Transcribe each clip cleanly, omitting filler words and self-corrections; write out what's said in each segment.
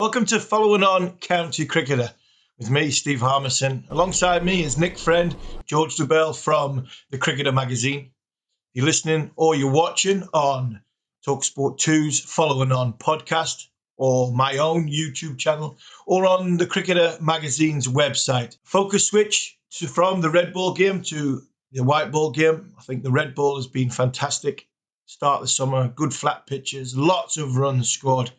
Welcome to Following On County Cricketer with me, Steve Harmison. Alongside me is Nick Friend, George Dobell from the Cricketer magazine. You're listening or you're watching on TalkSport 2's Following On podcast or my own YouTube channel or on the Cricketer magazine's website. Focus switch from the red ball game to the white ball game. I think the red ball has been fantastic. Start of the summer, good flat pitches, lots of runs scored.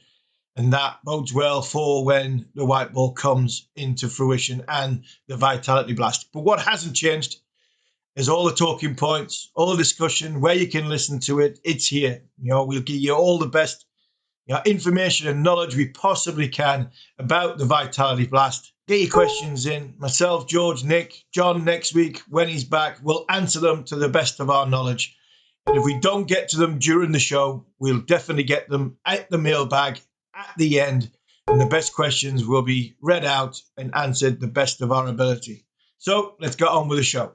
And that bodes well for when the white ball comes into fruition and the Vitality Blast. But what hasn't changed is all the talking points, all the discussion, where you can listen to it. It's here. We'll give you all the best information and knowledge we possibly can about the Vitality Blast. Get your questions in. Myself, George, Nick, John next week when he's back, we'll answer them to the best of our knowledge. And if we don't get to them during the show, we'll definitely get them at the mailbag at the end, and the best questions will be read out and answered the best of our ability. So let's get on with the show.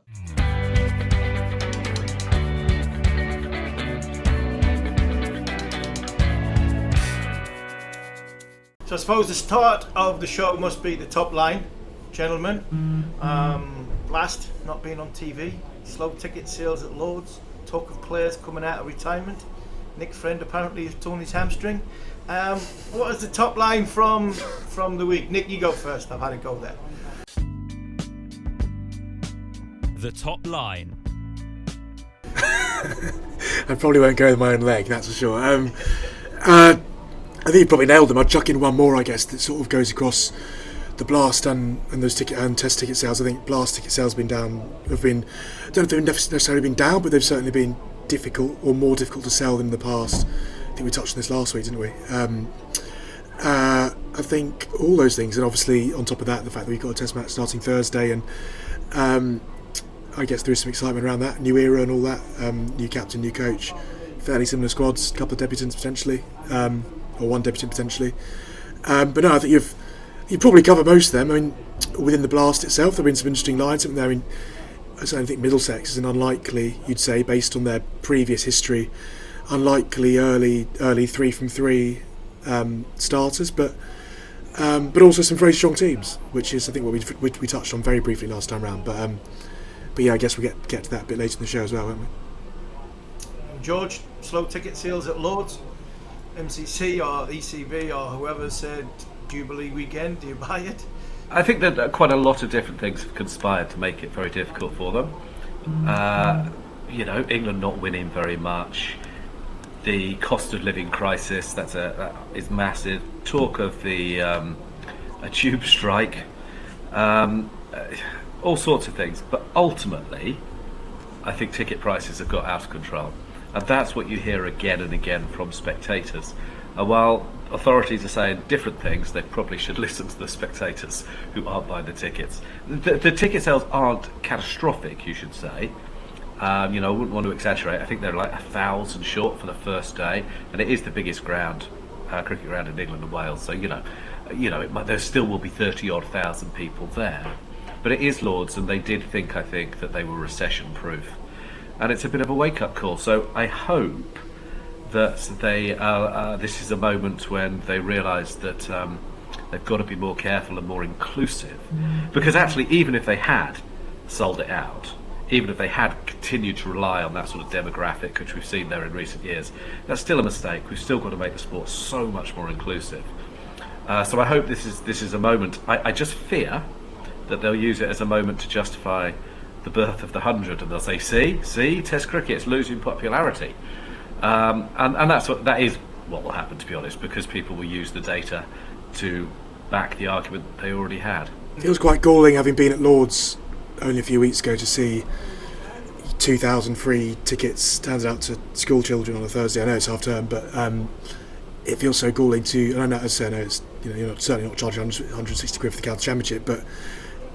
So I suppose the start of the show must be the top line, gentlemen. Blast not being on TV, slow ticket sales at Lords, talk of players coming out of retirement. Nick Friend apparently has torn his hamstring. What is the top line from the week? Nick, you go first. I've had a go there. The top line. I probably won't go with my own leg, that's for sure. I think you probably nailed them. I'd chuck in one more, I guess, that sort of goes across the Blast and those ticket and test ticket sales. I think Blast ticket sales I don't know if they've necessarily been down, but they've certainly been difficult or more difficult to sell than in the past. I think we touched on this last week, didn't we? I think all those things, and obviously on top of that, the fact that we've got a test match starting Thursday, and I guess there is some excitement around that, new era and all that, new captain, new coach, fairly similar squads, a couple of debutants potentially, or one debutant potentially. But no, I think you've probably covered most of them. I mean, within the Blast itself, there have been some interesting lines. I mean, I certainly think Middlesex is an unlikely, you'd say, based on their previous history, unlikely early 3 from 3 starters, but also some very strong teams, which is I think what we touched on very briefly last time round. But yeah, I guess we'll get to that a bit later in the show as well, won't we? George, slow ticket sales at Lords, MCC or ECB or whoever said Jubilee weekend. Do you buy it? I think that quite a lot of different things have conspired to make it very difficult for them. England not winning very much. The cost of living crisis that is massive. Talk of a tube strike, all sorts of things. But ultimately, I think ticket prices have got out of control, and that's what you hear again and again from spectators. And while authorities are saying different things, they probably should listen to the spectators who aren't buying the tickets. The ticket sales aren't catastrophic, you should say. I wouldn't want to exaggerate. I think they're like 1,000 short for the first day, and it is the biggest cricket ground in England and Wales. So there still will be 30,000 people there, but it is Lords, and they did think, I think, that they were recession-proof, and it's a bit of a wake-up call. So I hope that this is a moment when they realise that they've got to be more careful and more inclusive, because actually, even if they had sold it out, even if they had continued to rely on that sort of demographic, which we've seen there in recent years, that's still a mistake. We've still got to make the sport so much more inclusive. So I hope this is a moment. I just fear that they'll use it as a moment to justify the birth of the 100, and they'll say, see, Test cricket is losing popularity, and that is what will happen, to be honest, because people will use the data to back the argument they already had. It feels quite galling, having been at Lords only a few weeks ago, to see 2,000 free tickets handed out to school children on a Thursday. I know it's half term, but it feels so galling to. And I know, as I know, it's you're certainly not charging 160 quid for the county championship, but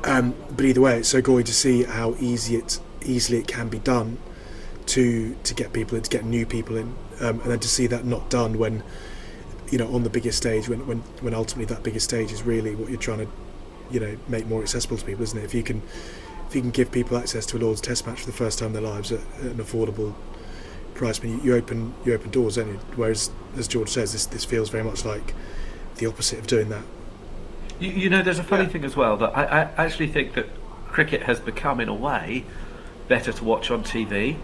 either way, it's so galling to see how easily it can be done to get people in, to get new people in, and then to see that not done when on the biggest stage, when ultimately that biggest stage is really what you're trying to make more accessible to people, isn't it? If you can give people access to a Lord's Test match for the first time in their lives at an affordable price, I mean, you open doors, don't you? Whereas, as George says, this feels very much like the opposite of doing that. You know, there's a funny thing as well, that I actually think that cricket has become, in a way, better to watch on TV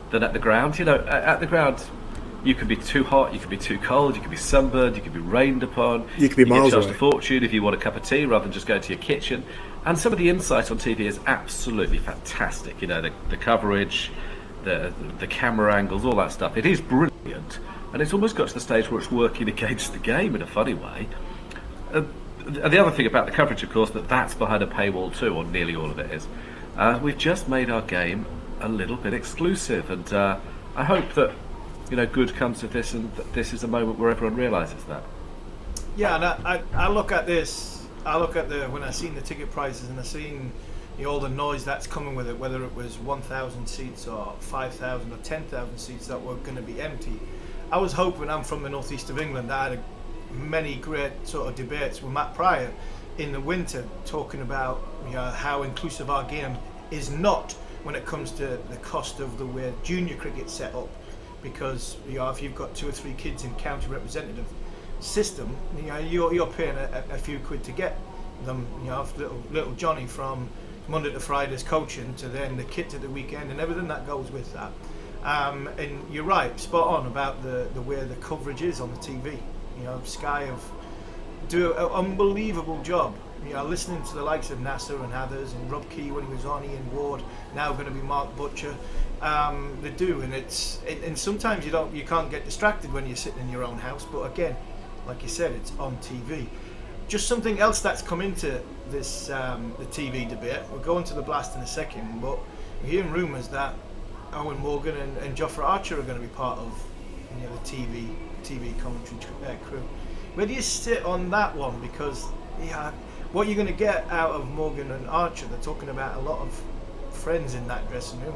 than at the ground. You know, at the ground, you can be too hot, you can be too cold, you can be sunburned, you can be rained upon. You can be miles get away. charged a fortune if you want a cup of tea rather than just going to your kitchen. And some of the insight on TV is absolutely fantastic. You know, the coverage, the camera angles, all that stuff. It is brilliant, and it's almost got to the stage where it's working against the game in a funny way. The other thing about the coverage, of course, that's behind a paywall too, or nearly all of it is. We've just made our game a little bit exclusive, and I hope that, you know, good comes of this, and that this is a moment where everyone realises that. Yeah, and I look at this. I look at when I seen the ticket prices, and I seen all the noise that's coming with it, whether it was 1,000 seats or 5,000 or 10,000 seats that were going to be empty. I was hoping, I'm from the northeast of England, I had many great sort of debates with Matt Pryor in the winter, talking about how inclusive our game is not when it comes to the cost of the way junior cricket set up, because if you've got 2 or 3 kids in county representative system, you're paying a few quid to get them. Little Johnny from Monday to Friday's coaching to then the kit to the weekend and everything that goes with that. And you're right, spot on about the way the coverage is on the TV. Sky do an unbelievable job. Listening to the likes of Nasser and Hathers and Rob Key when he was on, Ian Ward, now going to be Mark Butcher. They do, and sometimes you can't get distracted when you're sitting in your own house. But again, like you said, it's on TV. Just something else that's come into this the TV debate. We'll go into the blast in a second, but we're hearing rumours that Owen Morgan and Jofra Archer are going to be part of the TV commentary crew. Where do you sit on that one? Because what you're going to get out of Morgan and Archer, they're talking about a lot of friends in that dressing room.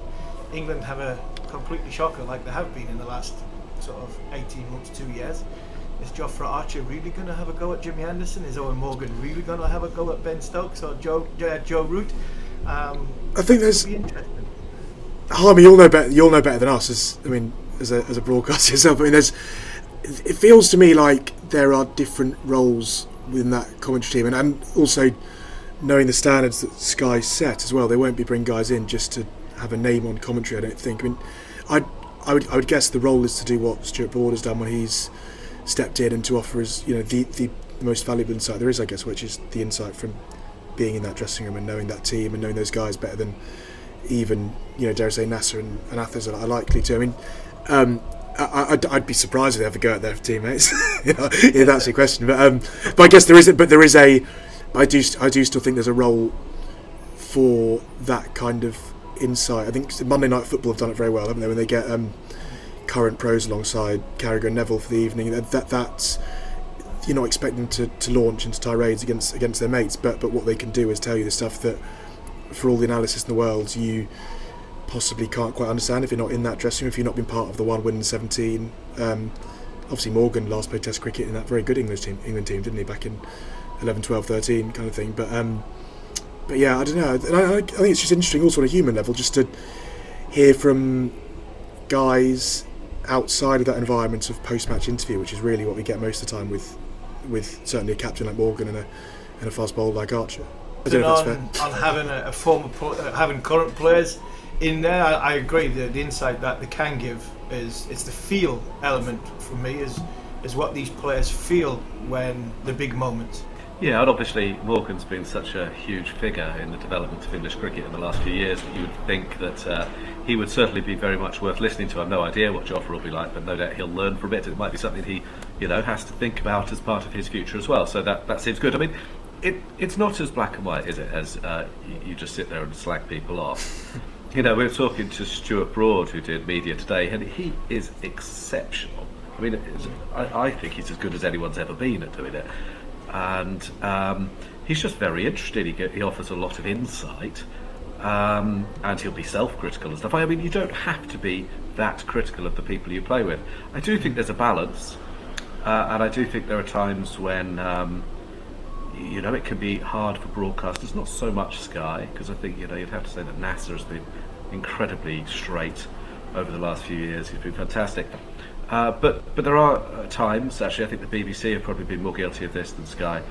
England have a completely shocker, like they have been in the last sort of 18 months, 2 years. Is Jofra Archer really going to have a go at Jimmy Anderson? Is Owen Morgan really going to have a go at Ben Stokes or Joe Root? I think there's. Interesting. Harmy, you'll know better than us. As a broadcaster yourself. It feels to me like there are different roles within that commentary team, and also knowing the standards that Sky set as well. They won't be bringing guys in just to have a name on commentary, I don't think. I would guess the role is to do what Stuart Broad has done when he's stepped in, and to offer us the most valuable insight there is, I guess, which is the insight from being in that dressing room and knowing that team and knowing those guys better than even dare I say Nasser and Athers are likely to. I'd be surprised if they have a go at their teammates. If that's the question. But I guess there isn't. But there is a. I do still think there's a role for that kind of insight. I think Monday Night Football have done it very well, haven't they? When they get current pros alongside Carragher and Neville for the evening, that's you're not expecting them to launch into tirades against their mates, but what they can do is tell you the stuff that, for all the analysis in the world, you possibly can't quite understand if you're not in that dressing room, if you've not been part of the one win in 17. Obviously Morgan last played Test cricket in that very good England team, didn't he, back in 11, 12, 13 kind of thing. But yeah, I don't know. And I think it's just interesting also on a human level just to hear from guys outside of that environment of post-match interview, which is really what we get most of the time with certainly a captain like Morgan and a fast bowler like Archer. I don't know if that's fair. On having current players in there, I agree. The insight that they can give it's the feel element for me is what these players feel when the big moments. Yeah, and obviously Morgan's been such a huge figure in the development of English cricket in the last few years that you would think that he would certainly be very much worth listening to. I've no idea what Jofra will be like, but no doubt he'll learn from it. It might be something he, has to think about as part of his future as well. So that seems good. I mean, it's not as black and white, is it, as you just sit there and slag people off. We were talking to Stuart Broad, who did media today, and he is exceptional. I mean, I think he's as good as anyone's ever been at doing it. And he's just very interested. He offers a lot of insight, and he'll be self-critical and stuff. I mean, you don't have to be that critical of the people you play with. I do think there's a balance, and I do think there are times when it can be hard for broadcasters. Not so much Sky, because I think you'd have to say that Nasser has been incredibly straight over the last few years. He's been fantastic. But there are times, actually, I think the BBC have probably been more guilty of this than Sky,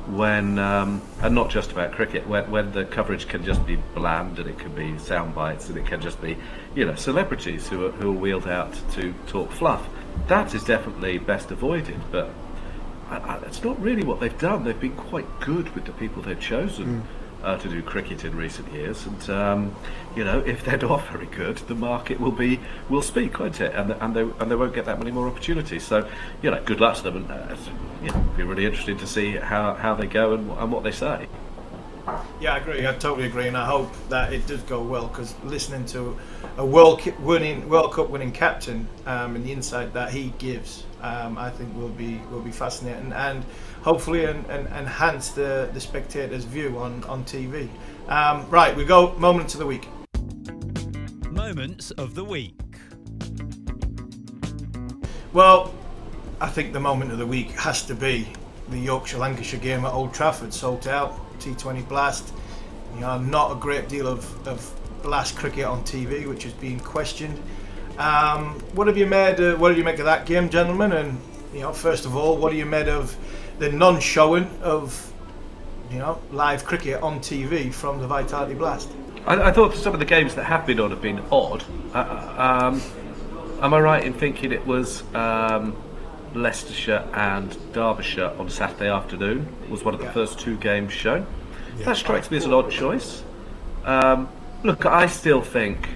when, and not just about cricket, when the coverage can just be bland and it can be sound bites and it can just be, celebrities who are wheeled out to talk fluff. That is definitely best avoided, but it's not really what they've done. They've been quite good with the people they've chosen to do cricket in recent years, and if they're not very good, the market will speak, won't it? And they won't get that many more opportunities. So, good luck to them, and it'll be really interesting to see how they go and what they say. Yeah, I agree. I totally agree, and I hope that it does go well, because listening to a World Cup winning captain and the insight that he gives, I think will be fascinating and hopefully enhance the spectator's view on TV. Right, we go moments of the week. Moments of the week. Well, I think the moment of the week has to be the Yorkshire-Lancashire game at Old Trafford, sold out. T20 Blast. Not a great deal of Blast cricket on TV, which has been questioned. What have you made? What did you make of that game, gentlemen? And first of all, what do you made of the non-showing of live cricket on TV from the Vitality Blast? I thought some of the games that have been on have been odd. Am I right in thinking it was Leicestershire and Derbyshire on Saturday afternoon was one of the first two games shown? Yeah. That strikes me as an odd choice. Look, I still think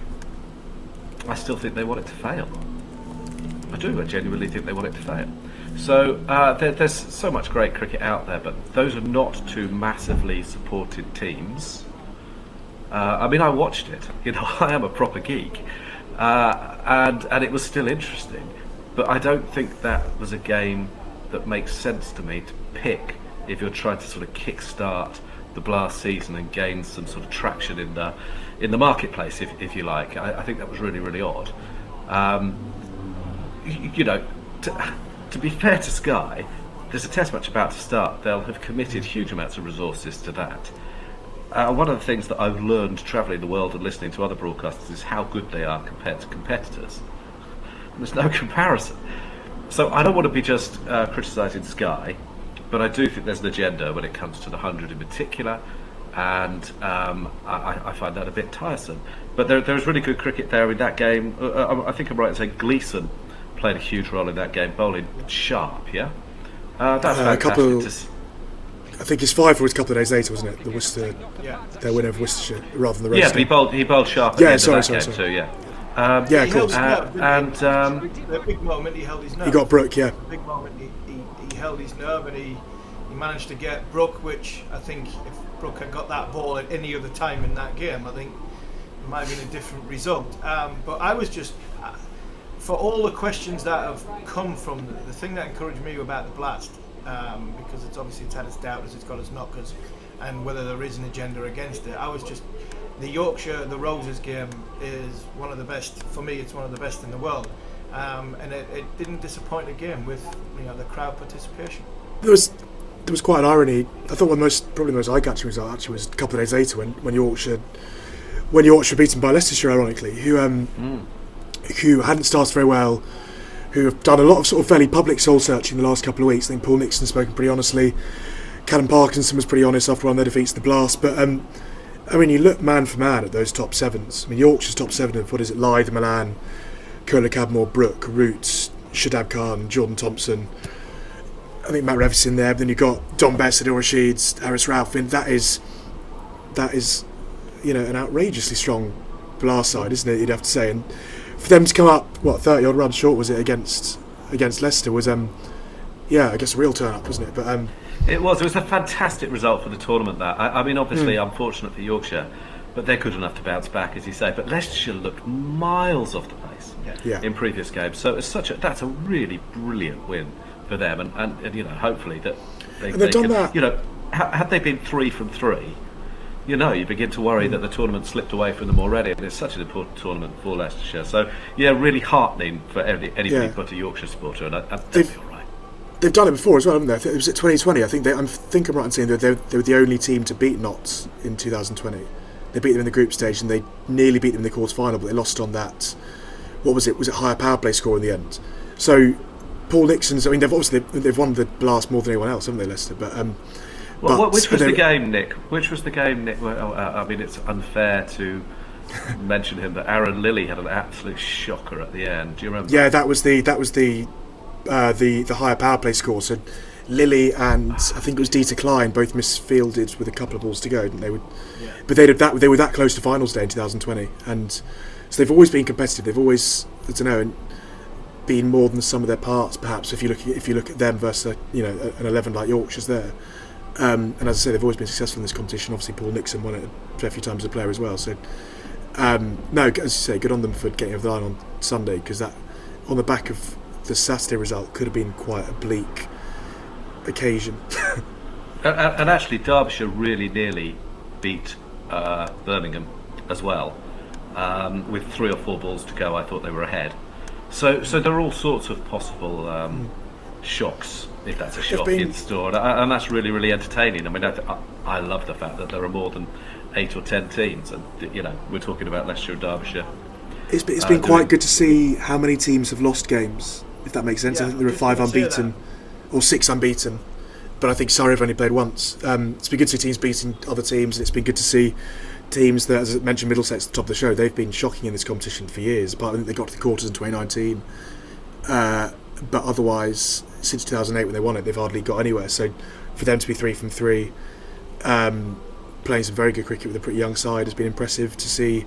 they want it to fail. I do. I genuinely think they want it to fail. So there's so much great cricket out there, but those are not two massively supported teams. I watched it. I am a proper geek, and it was still interesting. But I don't think that was a game that makes sense to me to pick if you're trying to sort of kickstart the Blast season and gain some sort of traction in the marketplace, if you like. I think that was really, really odd. To be fair to Sky, there's a test match about to start. They'll have committed huge amounts of resources to that. One of the things that I've learned travelling the world and listening to other broadcasters is how good they are compared to competitors. There's no comparison. So I don't want to be just criticising Sky, but I do think there's an agenda when it comes to the 100 in particular, and I find that a bit tiresome. But there was really good cricket there in that game. I think I'm right in saying Gleeson played a huge role in that game, bowling sharp, yeah? That's fantastic. I think his 5 was a couple of days later, wasn't it? The Worcester, their win over Worcestershire, rather than the rest. Yeah, but he bowled sharp at the end of that game too, yeah. The big moment he held his nerve. He got Brook, yeah. The big moment he held his nerve, and he managed to get Brook, which I think if Brook had got that ball at any other time in that game, I think it might have been a different result. But I was just, for all the questions that have come from the thing that encouraged me about the Blast, because it's had its doubters, it's got its knockers, and whether there is an agenda against it, I was just, the Yorkshire, the Roses game is one of the best, for me it's one of the best in the world, and it didn't disappoint again with the crowd participation. There was quite an irony. I thought probably the most eye-catching result actually was a couple of days later when Yorkshire were beaten by Leicestershire, ironically, who hadn't started very well, who have done a lot of sort of fairly public soul searching the last couple of weeks. I think Paul Nixon has spoken pretty honestly. Callum Parkinson was pretty honest after one of their defeats to the Blast. But you look man for man at those top sevens. Yorkshire's top seven of Lythe, Milan, Kohler, Cadmore, Brook, Roots, Shadab Khan, Jordan Thompson. I think Matt Revis in there. But then you've got Don Betts, Adil Rashid, Harris Ralphin. That is an outrageously strong Blast side, isn't it? You'd have to say. And for them to come up 30 odd runs short, was it, against Leicester, was I guess a real turn up, wasn't it? But it was a fantastic result for the tournament. That obviously unfortunate for Yorkshire, but they're good enough to bounce back, as you say. But Leicestershire looked miles off the pace in previous games, so that's a really brilliant win for them, and hopefully that they can, that. Had they been 3 from 3, you begin to worry that the tournament slipped away from them already, and it's such an important tournament for Leicestershire. So, really heartening for anybody but a Yorkshire supporter, and they'll be all right. They've done it before as well, haven't they? It was at 2020. I think I'm right in saying that they were the only team to beat Notts in 2020. They beat them in the group stage, and they nearly beat them in the quarter-final, but they lost on that. What was it? Was it higher power play score in the end? So Paul Nixon's. I mean, they've won the Blast more than anyone else, haven't they, Leicester? But which was the game, Nick? Which was the game, Nick? Well, I mean, it's unfair to mention him, but Aaron Lilly had an absolute shocker at the end. Do you remember? Yeah, that was the higher power play score. So Lilly and I think it was Dieter Klein both misfielded with a couple of balls to go, didn't they? But they were that close to finals day in 2020, and so they've always been competitive. They've always, I don't know, been more than some of their parts. Perhaps if you look at them versus an 11 like Yorkshire's there. And as I say, they've always been successful in this competition. Obviously, Paul Nixon won it a fair few times as a player as well. So, no, as you say, good on them for getting over the line on Sunday, because that, on the back of the Saturday result, could have been quite a bleak occasion. And actually, Derbyshire really nearly beat Birmingham as well. With 3 or 4 balls to go, I thought they were ahead. So there are all sorts of possible shocks, if that's a shock, in store, and that's really, really entertaining. I mean, I love the fact that there are more than 8 or 10 teams, and we're talking about Leicester and Derbyshire. It's been quite good to see how many teams have lost games, if that makes sense. Yeah, I think there are 5 unbeaten or 6 unbeaten, but I think Surrey have only played once. It's been good to see teams beating other teams, and it's been good to see teams that, as I mentioned, Middlesex at the top of the show, they've been shocking in this competition for years. But I think they got to the quarters in 2019. But otherwise, since 2008 when they won it, they've hardly got anywhere. So for them to be 3 from 3, playing some very good cricket with a pretty young side has been impressive. To see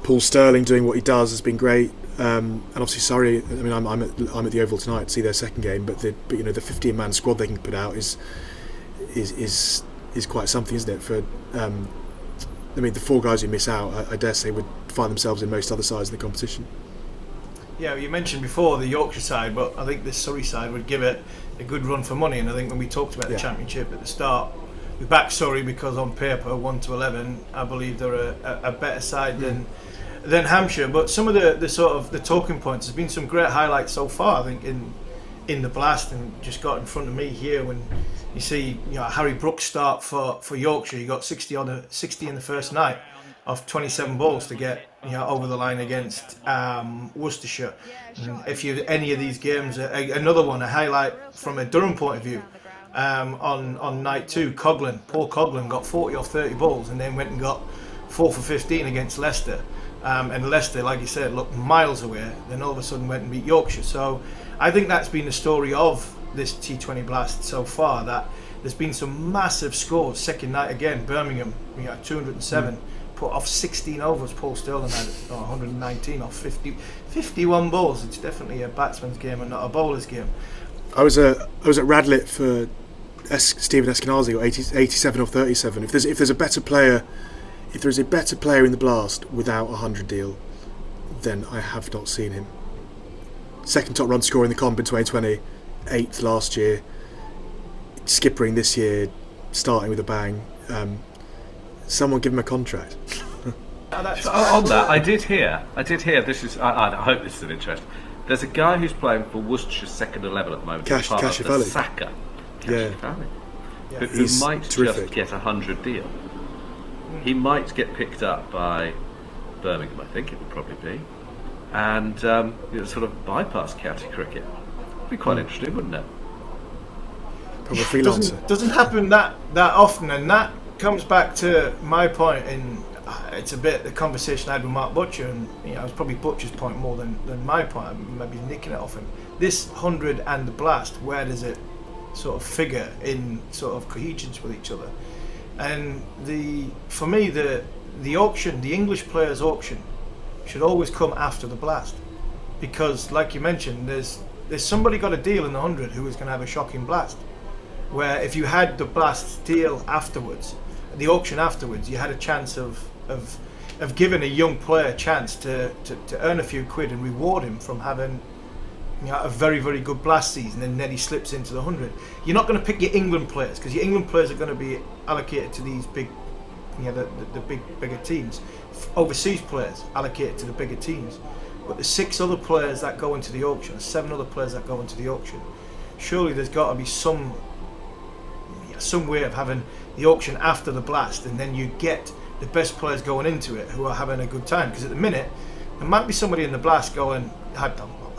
Paul Sterling doing what he does has been great. And obviously Surrey, I mean, I'm at the Oval tonight to see their second game, but the 15-man squad they can put out is quite something, isn't it? For I mean, the 4 guys who miss out, I dare say, would find themselves in most other sides in the competition. Yeah, you mentioned before the Yorkshire side, but I think this Surrey side would give it a good run for money. And I think when we talked about the Championship at the start, we backed Surrey because on paper, 1 to 11, I believe they're a better side than Hampshire. But some of the sort of the talking points, there's been some great highlights so far, I think, in the Blast, and just got in front of me here when you see Harry Brooks start for Yorkshire. He got 60 in the first night off 27 balls to get over the line against Worcestershire. And if you any of these games, another one, a highlight from a Durham point of view, on night 2, Paul Coughlin got 40 off 30 balls and then went and got 4 for 15 against Leicester. And Leicester, like you said, looked miles away, then all of a sudden went and beat Yorkshire. So I think that's been the story of this T20 Blast so far, that there's been some massive scores. Second night again, Birmingham, 207, put off 16 overs. Paul Sterling had 119 off 51 balls. It's definitely a batsman's game and not a bowler's game. I was at Radlett for Stephen Eskenazi, or 87 off 37. If there's a better player, if there's a better player in the Blast without a 100 deal, then I have not seen him. Second top run scorer in the comp in 2020, 8th last year, skippering this year, starting with a bang. Someone give him a contract. On that, I did hear. This is. I hope this is of interest. There's a guy who's playing for Worcestershire's second 11 at the moment. Kashifali. Saka. Kashifali. Who might terrific. just get a 100 deal. He might get picked up by Birmingham, I think it would probably be, and sort of bypass county cricket. It'd be quite interesting, wouldn't it? Probably a freelancer. Doesn't happen that often, and that comes back to my point. It's a bit the conversation I had with Mark Butcher, and it was probably Butcher's point more than my point. I maybe nicking it off him. This 100 and the Blast, where does it sort of figure in sort of cohesions with each other? And for me, the auction, the English players' auction, should always come after the Blast, because, like you mentioned, there's somebody got a deal in the 100 who was going to have a shocking Blast. Where if you had the Blast deal afterwards, the auction afterwards, you had a chance of giving a young player a chance to earn a few quid and reward him from having a very, very good Blast season, and then he slips into the 100. You're not going to pick your England players, because your England players are going to be allocated to these big, the bigger teams. Overseas players allocated to the bigger teams. But the 6 other players that go into the auction, 7 other players that go into the auction, surely there's got to be some way of having the auction after the Blast, and then you get the best players going into it who are having a good time. Because at the minute, there might be somebody in the Blast going,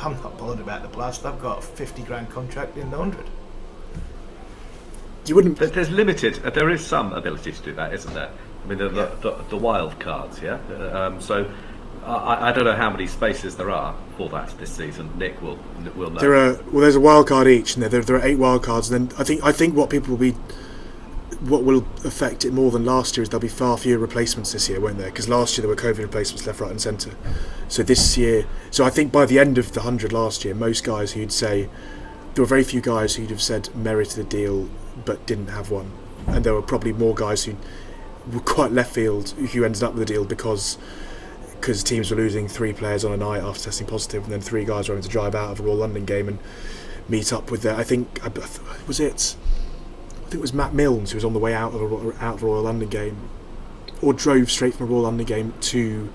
I'm not bothered about the Blast. I've got a 50 grand contract in the 100. You wouldn't. There's limited. There is some ability to do that, isn't there? I mean, the wild cards, yeah. So I don't know how many spaces there are for that this season. Nick will know. There's a wild card each, and there are 8 wild cards. And then I think what will affect it more than last year is there'll be far fewer replacements this year, won't there? Because last year there were COVID replacements left, right, and centre. So this year, I think by the end of the 100 last year, most guys who'd say there were very few guys who'd have said merited a deal but didn't have one, and there were probably more guys who were quite left field who ended up with a deal because teams were losing 3 players on a night after testing positive, and then 3 guys were having to drive out of a Royal London game and meet up with their. I think it was Matt Milnes who was on the way out of a Royal London game, or drove straight from a Royal London game to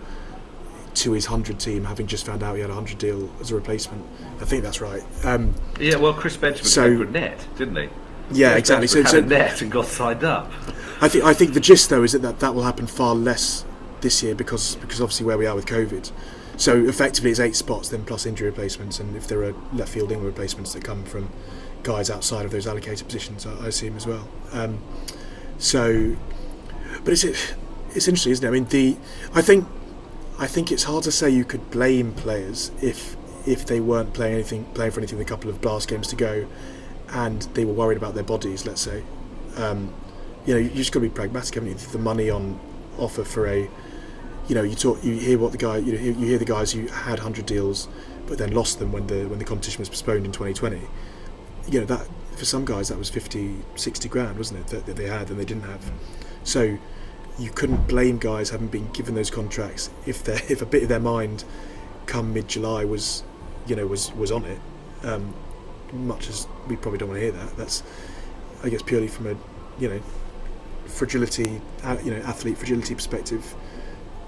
his 100 team, having just found out he had a 100 deal as a replacement. I think that's right. Well, Chris Benjamin went net, didn't he? Yeah, exactly. So had a net and got signed up. I think the gist though is that will happen far less this year because obviously where we are with COVID. So effectively it's 8 spots then plus injury replacements, and if there are left fielding replacements that come from guys outside of those allocated positions, I assume as well. But it's interesting, isn't it? I mean, I think it's hard to say you could blame players if they weren't playing for anything with a couple of Blast games to go, and they were worried about their bodies. Let's say, you just got to be pragmatic, haven't you? The money on offer for a, you hear what the guy, you hear the guys who had 100 deals, but then lost them when the competition was postponed in 2020. That for some guys that was 50-60 grand, wasn't it, that they had and they didn't have. So you couldn't blame guys having been given those contracts if a bit of their mind come mid-July was on it. Much as we probably don't want to hear that. That's, I guess, purely from a fragility, athlete fragility perspective,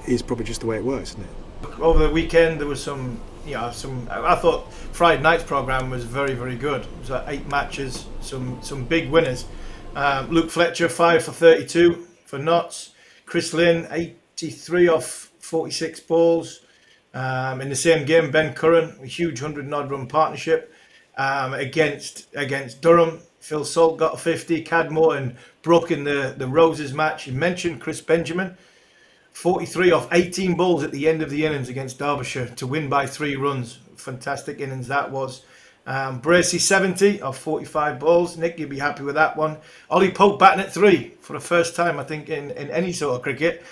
is probably just the way it works, isn't it? Over the weekend there was some. I thought Friday night's programme was very, very good. It was like 8 matches, some big winners. Luke Fletcher 5 for 32 for Notts. Chris Lynn 83 off 46 balls. In the same game, Ben Curran, a huge 100 odd run partnership against Durham. Phil Salt got a 50. Cadmore and broke in the Roses match. You mentioned Chris Benjamin. 43 off 18 balls at the end of the innings against Derbyshire to win by 3 runs. Fantastic innings that was. Bracey 70 off 45 balls. Nick, you'd be happy with that one. Ollie Pope batting at 3 for the first time, I think, in any sort of cricket.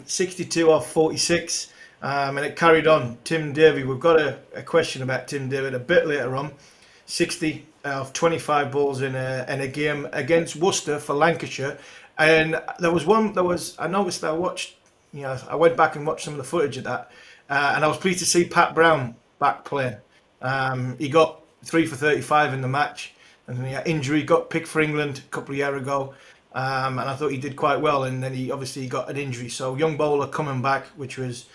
62 off 46. And it carried on. Tim Davey, we've got a question about Tim Davey a bit later on. 60 off 25 balls in a game against Worcester for Lancashire. And I noticed, I went back and watched some of the footage of that, and I was pleased to see Pat Brown back playing. He got 3 for 35 in the match, and then he had injury, got picked for England a couple of years ago, and I thought he did quite well, and then he obviously got an injury. So young bowler coming back, which was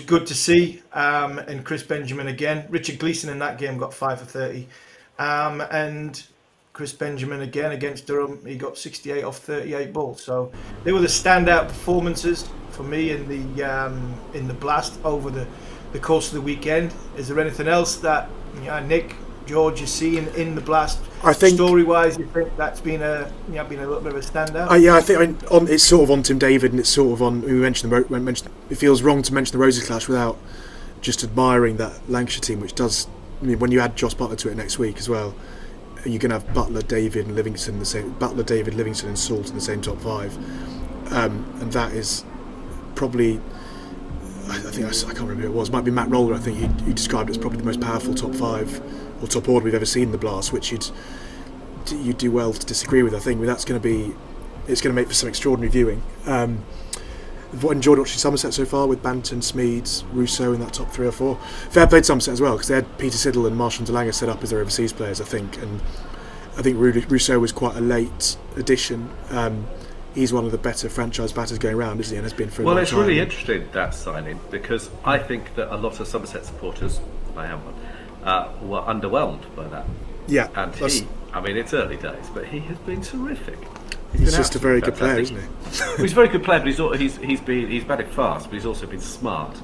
good to see, and Chris Benjamin again. Richard Gleeson in that game got 5 for 30, and Chris Benjamin again against Durham, he got 68 off 38 balls. So they were the standout performances for me in the Blast over the course of the weekend. Is there anything else that Nick, George, you see in the Blast? I think story-wise, you think that's been a little bit of a standout. It's sort of on Tim David, and it's sort of on. We mentioned it feels wrong to mention the Roses clash without just admiring that Lancashire team, which does. I mean, when you add Josh Buttler to it next week as well, you're going to have Buttler, David, and Livingston and Salt in the same top 5, and that is probably. I can't remember who it was. It might be Matt Roller. I think he described it as probably the most powerful top 5 or top order we've ever seen in the Blast, which you'd do well to disagree with. I think it's going to make for some extraordinary viewing. I've enjoyed watching Somerset so far with Banton, Smeeds, Rousseau in that top 3 or 4. Fair play to Somerset as well, because they had Peter Siddle and Marshall DeLanger set up as their overseas players, I think, and I think Rousseau was quite a late addition. He's one of the better franchise batters going around, isn't he? And has been for a long time. Well, it's really interesting, that signing, because I think that a lot of Somerset supporters, I am one, were underwhelmed by that. Yeah, and it's early days, but he has been terrific. He's just a very good player, isn't he? He's a very good player, but he's batted fast, but he's also been smart.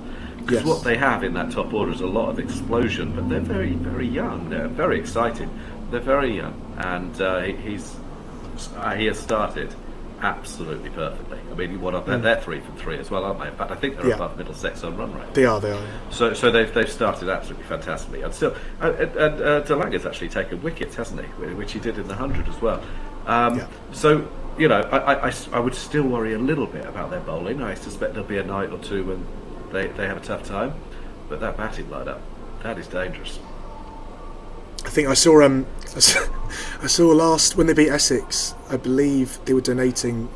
Because Yes. what they have in that top order is a lot of explosion, but they're very, very young. They're very excited. They're very young, and he has started absolutely perfectly. I mean, they're 3 from 3 as well, aren't they? In fact, I think they're above Middlesex on run rate. They are. Yeah. So they've started absolutely fantastically, and still, De Lange's actually taken wickets, hasn't he? Which he did in the 100 as well. So I would still worry a little bit about their bowling. I suspect there'll be a night or two when they have a tough time, but that batting lineup, that is dangerous. I think I saw I saw last when they beat Essex. I believe they were donating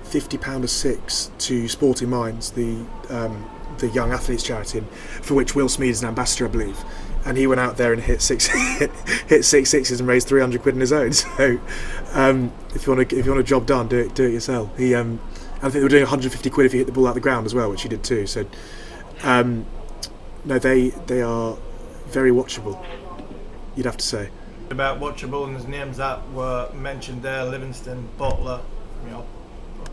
£50 a six to Sporting Minds, the young athletes charity, for which Will Smead is an ambassador, I believe. And he went out there and hit six sixes and raised £300 in his own. So if you want a job done, do it yourself. I think they were doing £150 if you hit the ball out the ground as well, which he did too. So no, they are very watchable, you'd have to say. About watchable, and there's names that were mentioned there: Livingston, Buttler.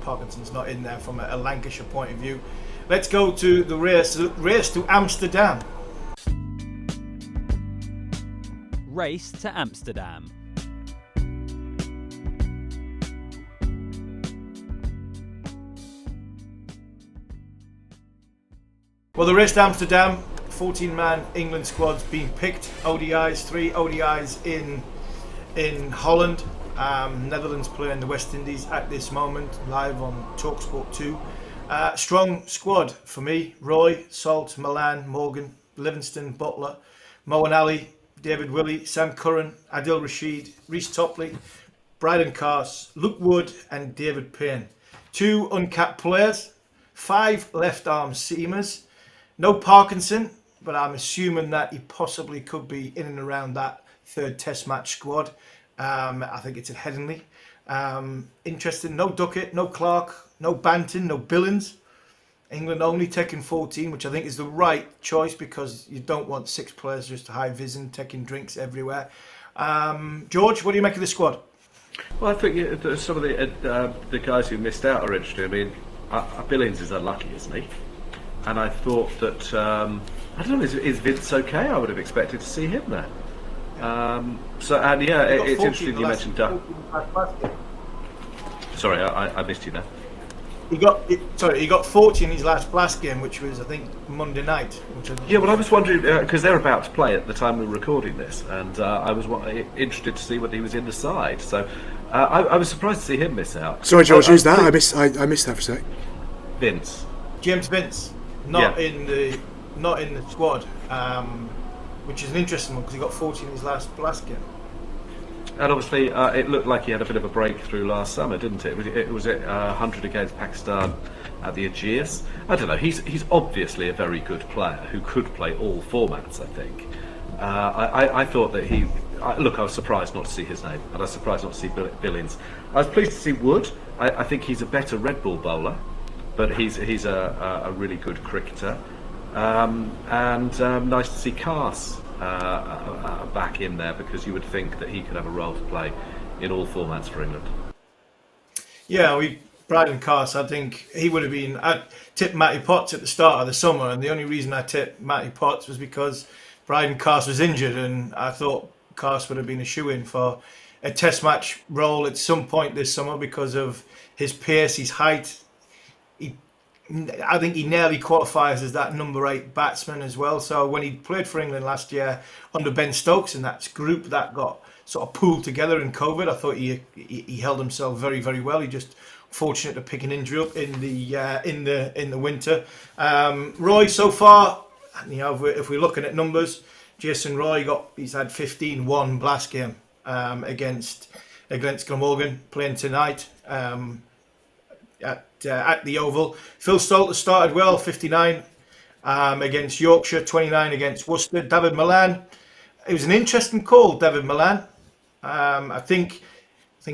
Parkinson's not in there from a Lancashire point of view. Let's go to the race to Amsterdam. Race to Amsterdam. Well, the race to Amsterdam, 14-man England squad's been picked. ODIs, 3 ODIs in Holland. Netherlands playing the West Indies at this moment, live on TalkSport 2. Strong squad for me: Roy, Salt, Milan, Morgan, Livingston, Buttler, Moeen Ali, David Willy, Sam Curran, Adil Rashid, Reece Topley, Bryden Carse, Luke Wood and David Payne. 2 uncapped players, 5 left arm seamers. No Parkinson, but I'm assuming that he possibly could be in and around that third test match squad. I think it's at Headingley. Interesting, no Duckett, no Clark, no Banton, no Billings. England only taking 14, which I think is the right choice, because you don't want 6 players just high vision, taking drinks everywhere. George, what do you make of the squad? Well, I think some of the guys who missed out are interesting. I mean, Billings is unlucky, isn't he? And I thought that, I don't know, is Vince okay? I would have expected to see him there. It's interesting you mentioned Duck. Sorry, I missed you there. He got 40 in his last Blast game, which was, I think, Monday night. I was wondering, because they're about to play at the time we were recording this, and I was interested to see whether he was in the side. So I was surprised to see him miss out. Sorry, George, who's that? I missed that for a sec. Vince. James Vince, not in the squad, which is an interesting one because he got 40 in his last Blast game. And obviously, it looked like he had a bit of a breakthrough last summer, didn't it? It was 100 against Pakistan at the Aegeus. I don't know. He's obviously a very good player who could play all formats, I think. I thought that I was surprised not to see his name, and I was surprised not to see Billings. I was pleased to see Wood. I think he's a better red ball bowler, but he's a really good cricketer. And nice to see Carse back in there, because you would think that he could have a role to play in all formats for England. Yeah, Bryden Carse, I think he would have been. I tipped Matty Potts at the start of the summer, and the only reason I tipped Matty Potts was because Bryden Carse was injured, and I thought Carse would have been a shoo-in for a test match role at some point this summer because of his pace, his height. I think he nearly qualifies as that number 8 batsman as well. So when he played for England last year under Ben Stokes in that group that got sort of pooled together in COVID, I thought he held himself very, very well. He just fortunate to pick an injury up in the winter. Roy, so far, if we're looking at numbers, Jason Roy he's had 15-1 Blast game against Glamorgan, playing tonight. At the Oval. Phil Salter started well, 59 against Yorkshire, 29 against Worcester. David Milan, it was an interesting call, David Milan. I think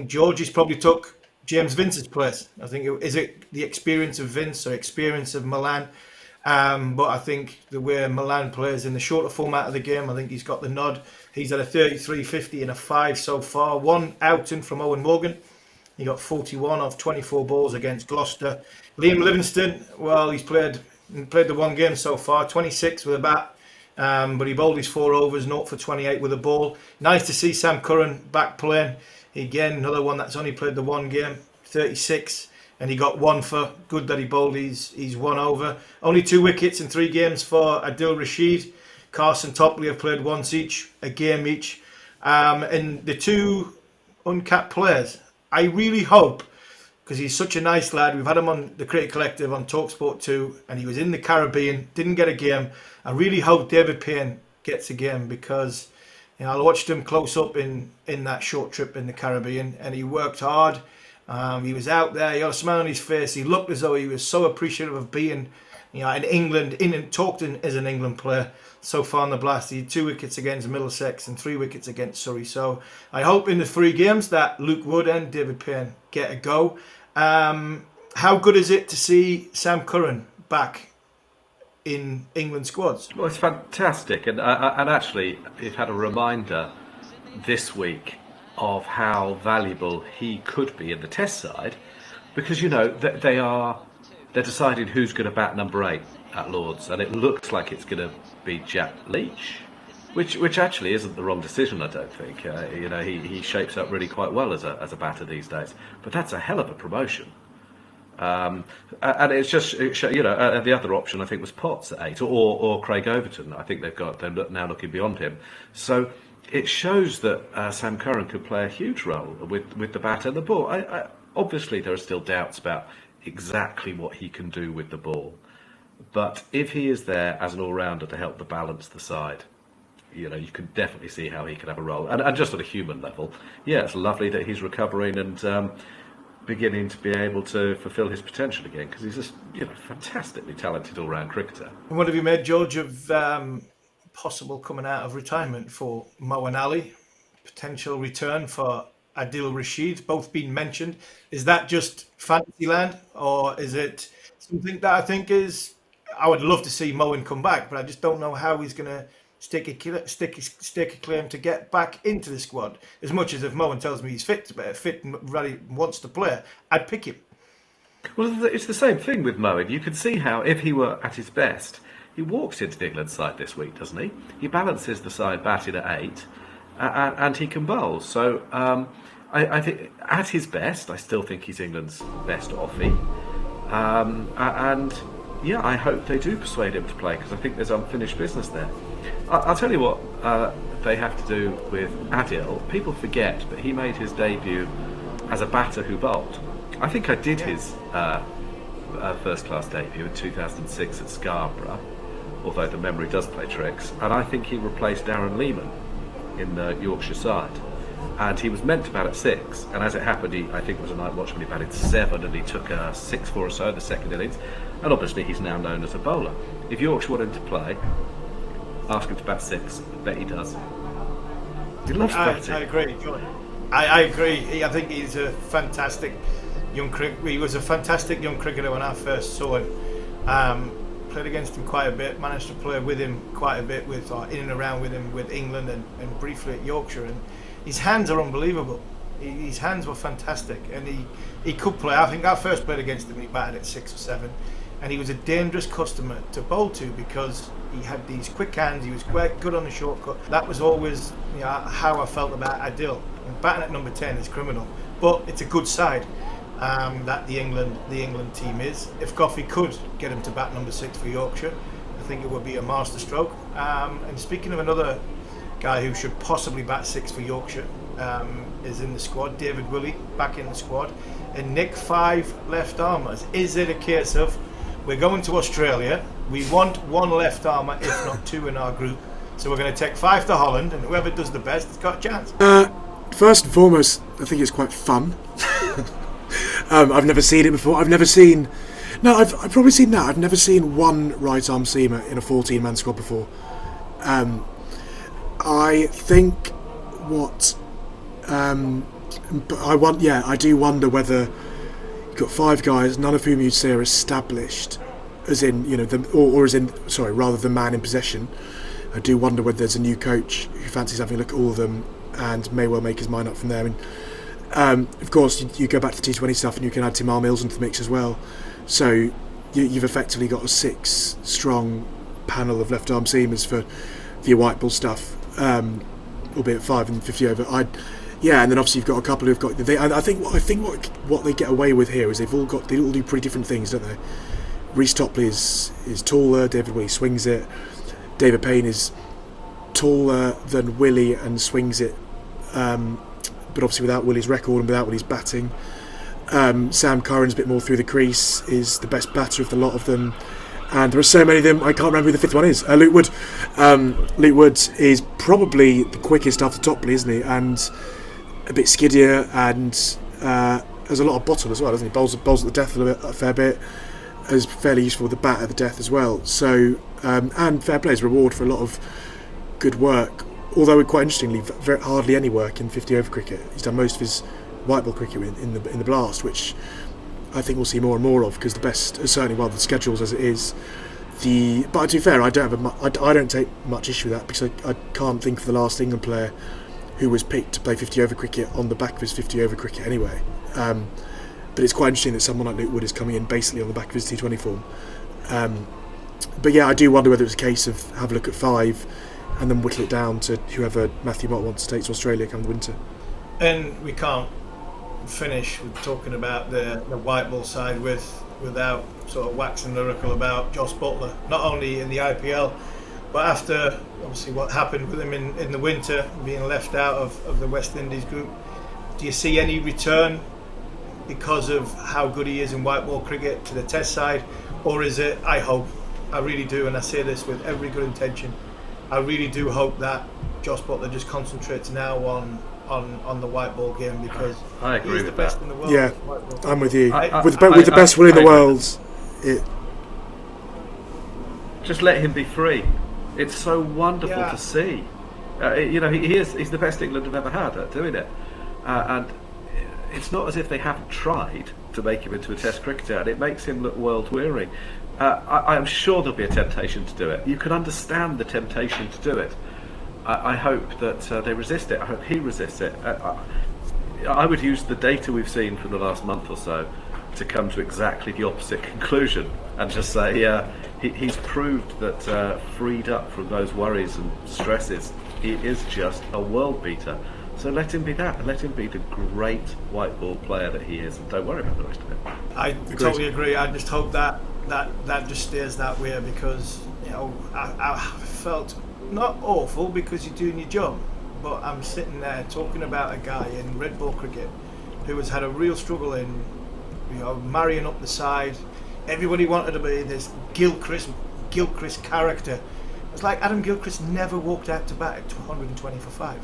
Georgie's probably took James Vince's place. I think is it the experience of Vince or experience of Milan? But I think the way Milan plays in the shorter format of the game, I think he's got the nod. He's had a 33, 50 and a 5 so far. 1 outing from Owen Morgan. He got 41 off 24 balls against Gloucester. Liam Livingston, well, he's played He played the one game so far, 26 with a bat. But he bowled his 4 overs, 0 for 28 with a ball. Nice to see Sam Curran back playing. Again, another one that's only played the one game, 36. And he got 1 for. Good that he bowled his 1 over. Only 2 wickets in 3 games for Adil Rashid. Carson Topley have played once each, a game each. And the 2 uncapped players, I really hope, because he's such a nice lad. We've had him on the Cricket Collective on TalkSport 2, and he was in the Caribbean, didn't get a game. I really hope David Payne gets a game, because I watched him close up in that short trip in the Caribbean, and he worked hard. He was out there, he had a smile on his face. He looked as though he was so appreciative of being in England, talked as an England player. So far in the Blast, he had 2 wickets against Middlesex and 3 wickets against Surrey. So I hope in the 3 games that Luke Wood and David Payne get a go. How good is it to see Sam Curran back in England squads? Well, it's fantastic, and actually, it had a reminder this week of how valuable he could be in the Test side, because they're deciding who's going to bat number 8 at Lords, and it looks like it's going to be Jack Leach, which actually isn't the wrong decision, I don't think. He shapes up really quite well as a batter these days, but that's a hell of a promotion. And it's just, the other option I think was Potts at 8, or Craig Overton. I think they're now looking beyond him. So it shows that Sam Curran could play a huge role with the bat and the ball. Obviously, there are still doubts about exactly what he can do with the ball, but if he is there as an all-rounder to help to balance the side, you can definitely see how he can have a role. And just at a human level, yeah, it's lovely that he's recovering and beginning to be able to fulfil his potential again, because he's just fantastically talented all-round cricketer. And what have you made, George, of possible coming out of retirement for Moeen Ali, potential return for Adil Rashid, both been mentioned? Is that just fantasy land, or is it something that I think is... I would love to see Moeen come back, but I just don't know how he's going to stake a claim to get back into the squad. As much as if Moeen tells me he's fit and really wants to play, I'd pick him. Well, it's the same thing with Moeen. You can see how, if he were at his best, he walks into the England side this week, doesn't he? He balances the side batting at 8, and he can bowl. So I think at his best, I still think he's England's best offie. And yeah, I hope they do persuade him to play, because I think there's unfinished business there. I'll tell you what they have to do with Adil. People forget, but he made his debut as a batter who bowled. I think I did his first-class debut in 2006 at Scarborough, although the memory does play tricks. And I think he replaced Darren Lehman in the Yorkshire side. And he was meant to bat at 6, and as it happened, I think it was a night watch when he batted 7, and he took a 6-4 or so in the second innings. And obviously he's now known as a bowler. If Yorkshire want him to play, ask him to bat 6. I bet he does. He loves batting. I agree, John. I agree. I think he's a fantastic young cricketer. He was a fantastic young cricketer when I first saw him. Played against him quite a bit. Managed to play with him quite a bit, in and around with him with England and briefly at Yorkshire. And his hands are unbelievable. His hands were fantastic, and he could play. I think I first played against him. He batted at 6 or 7. And he was a dangerous customer to bowl to, because he had these quick hands. He was quite good on the shortcut. That was always how I felt about Adil. And batting at number 10 is criminal, but it's a good side that the England team is. If Coffey could get him to bat number 6 for Yorkshire, I think it would be a masterstroke. And speaking of another guy who should possibly bat 6 for Yorkshire, is in the squad, David Willy back in the squad, and Nick 5 left armers. Is it a case of, we're going to Australia, we want 1 left armour, if not 2 in our group, so we're going to take 5 to Holland, and whoever does the best has got a chance? First and foremost, I think it's quite fun. I've never seen it before. I've probably seen that. I've never seen 1 right arm seamer in a 14-man squad before. I think I do wonder whether you've got 5 guys, none of whom you'd say are established, as in, rather the man in possession. I do wonder whether there's a new coach who fancies having a look at all of them and may well make his mind up from there. And of course, you go back to T20 stuff, and you can add Timar Mills into the mix as well. So, you've effectively got a 6-strong panel of left arm seamers for your white ball stuff, albeit 5 and 50 over. And then obviously you've got a couple who've got. I think what they get away with here is they all do pretty different things, don't they? Reece Topley is taller. David Willy swings it. David Payne is taller than Willy and swings it, but obviously without Willy's record and without Willy's batting. Sam Curran's a bit more through the crease, is the best batter of the lot of them, and there are so many of them I can't remember who the fifth one is. Luke Wood. Luke Wood is probably the quickest after Topley, isn't he? And a bit skiddier, and has a lot of bottle as well, doesn't he? Bowls at the death a fair bit. Is fairly useful with the bat at the death as well. So and fair play is reward for a lot of good work. Although quite interestingly, hardly any work in 50 over cricket. He's done most of his white ball cricket in the Blast, which I think we'll see more and more of, because the best, certainly while the schedules as it is. But to be fair, I don't take much issue with that, because I can't think of the last England player who was picked to play 50 over cricket on the back of his 50 over cricket anyway. But it's quite interesting that someone like Luke Wood is coming in basically on the back of his T20 form. But yeah, I do wonder whether it's a case of have a look at 5 and then whittle it down to whoever Matthew Mott wants to take to Australia come the winter. And we can't finish with talking about the white ball side without sort of waxing lyrical about Jos Buttler, not only in the IPL, but after obviously what happened with him in the winter, being left out of the West Indies group. Do you see any return because of how good he is in white ball cricket to the Test side, or is it, I really do, and I say this with every good intention, I really do hope that Jos Buttler just concentrates now on the white ball game, because I agree he's the with best that. in the world. Yeah, I'm with you. With I the best will in the world, just let him be free. It's so wonderful to see. He's the best England have ever had at doing it, and it's not as if they haven't tried to make him into a Test cricketer, and it makes him look world weary. I am sure there'll be a temptation to do it. You can understand the temptation to do it. I hope that they resist it. I hope he resists it. I would use the data we've seen from the last month or so to come to exactly the opposite conclusion, and just say he's proved that freed up from those worries and stresses, he is just a world beater. So let him be that, and let him be the great white ball player that he is, and don't worry about the rest of it. I totally agree. I just hope that just stays that way, because I felt not awful, because you're doing your job, but I'm sitting there talking about a guy in red ball cricket who has had a real struggle in marrying up the side. Everybody wanted to be this Gilchrist character. It's like Adam Gilchrist never walked out to bat at 120 for 5.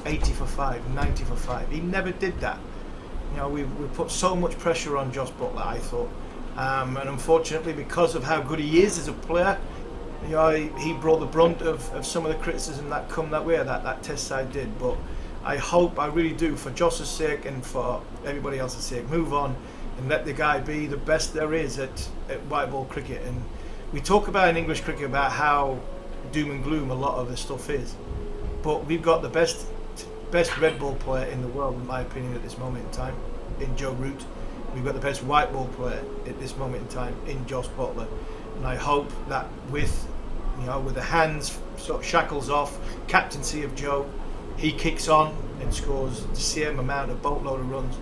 80 for 5, 90 for 5. He never did that. We put so much pressure on Jos Buttler, I thought, and unfortunately, because of how good he is as a player, he brought the brunt of some of the criticism that come that way, that Test side did. But I hope, I really do, for Jos's sake and for everybody else's sake, move on and let the guy be the best there is at white ball cricket. And we talk about in English cricket about how doom and gloom a lot of the stuff is, but we've got the best red ball player in the world, in my opinion, at this moment in time, in Joe Root. We've got the best white ball player at this moment in time in Jos Buttler, and I hope that with the hands sort of shackles off, captaincy of Joe, he kicks on and scores the same amount of boatload of runs,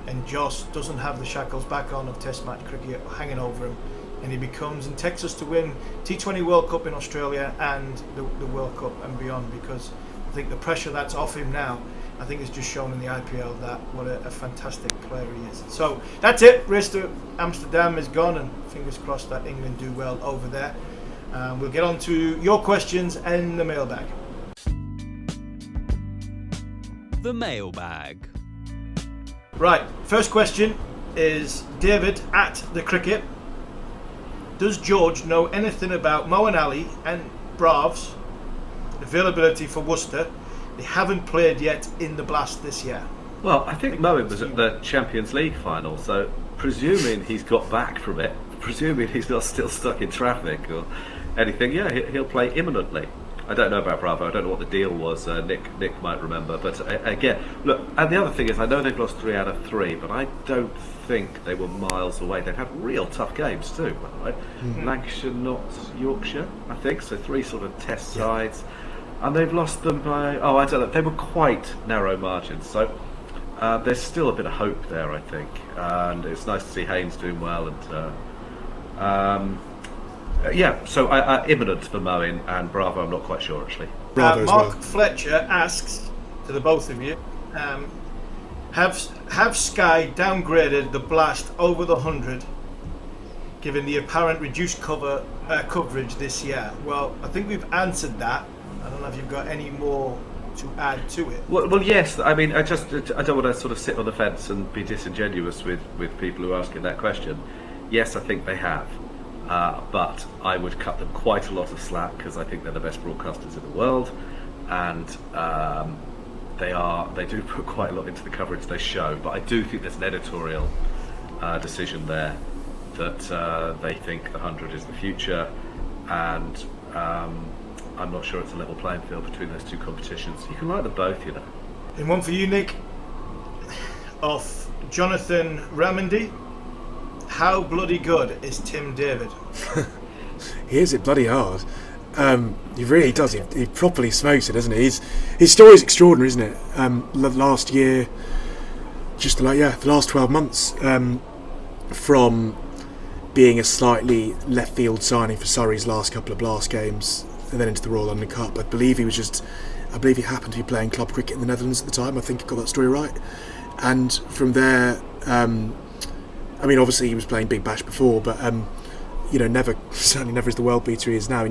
and Jos doesn't have the shackles back on of Test match cricket hanging over him, and he becomes and takes us to win T20 World Cup in Australia and the World Cup and beyond, because I think the pressure that's off him now, I think, is just shown in the IPL that what a fantastic player he is. So that's it. Race to Amsterdam is gone, and fingers crossed that England do well over there. We'll get on to your questions and the mailbag. The mailbag. Right, first question is David at the cricket. Does George know anything about Moeen Ali and Brav's availability for Worcester? They haven't played yet in the Blast this year. Well, I think Moeen was at the Champions League final, so presuming he's got back from it, presuming he's not still stuck in traffic or anything, he'll play imminently. I don't know about Bravo. I don't know what the deal was. Nick might remember. But again, look. And the other thing is, I know they've lost 3 out of 3, but I don't think they were miles away. They've had real tough games too, by the way. Lancashire, Notts, Yorkshire, I think. So 3 sort of test sides, and they've lost them by. Oh, I don't know. They were quite narrow margins. So there's still a bit of hope there, I think. And it's nice to see Haynes doing well. And so imminent for Moeen and Bravo. I'm not quite sure actually. Mark Fletcher asks to the both of you. Have Sky downgraded the Blast over the 100, given the apparent reduced coverage this year? Well, I think we've answered that. I don't know if you've got any more to add to it. Well, yes. I mean, I don't want to sort of sit on the fence and be disingenuous with people who are asking that question. Yes, I think they have, but I would cut them quite a lot of slack because I think they're the best broadcasters in the world, and They do put quite a lot into the coverage they show, but I do think there's an editorial decision there that they think the 100 is the future, and I'm not sure it's a level playing field between those two competitions. You can like them both, you know. And one for you, Nick, off Jonathan Ramondy. How bloody good is Tim David? He is it bloody hard. He really does. He properly smokes it, doesn't he? His story is extraordinary, isn't it? Last year, the last 12 months, from being a slightly left field signing for Surrey's last couple of Blast games, and then into the Royal London Cup. I believe he happened to be playing club cricket in the Netherlands at the time. I think I got that story right. And from there, I mean, obviously he was playing Big Bash before, but certainly never is the world beater he is now.